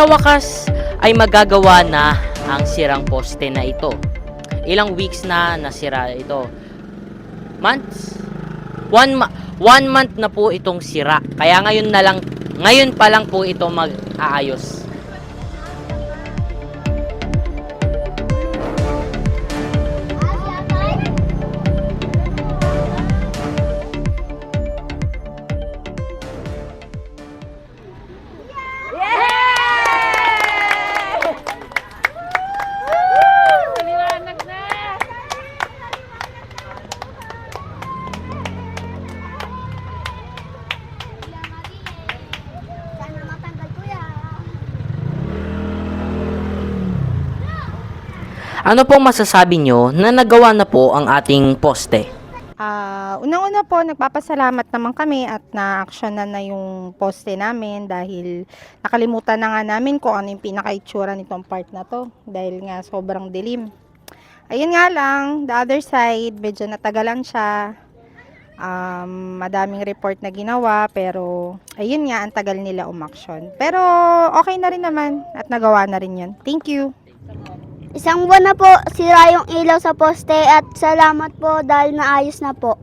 sa wakas ay magagawa na ang sirang poste na ito. Ilang weeks na nasira ito? Months? One month na po itong sira. Kaya ngayon pa lang po ito mag-aayos. Ano pong masasabi nyo na nagawa na po ang ating poste? Unang-una po, nagpapasalamat naman kami at na-actionan na yung poste namin dahil nakalimutan na nga namin kung ano yung pinaka-itsura nitong part na to dahil nga sobrang dilim. Ayun nga lang, the other side, medyo natagalan siya. Madaming report na ginawa pero ayun nga, ang tagal nila umaksyon. Pero okay na rin naman at nagawa na rin yun. Thank you! Isang buwan na po sira yung ilaw sa poste at salamat po dahil naayos na po.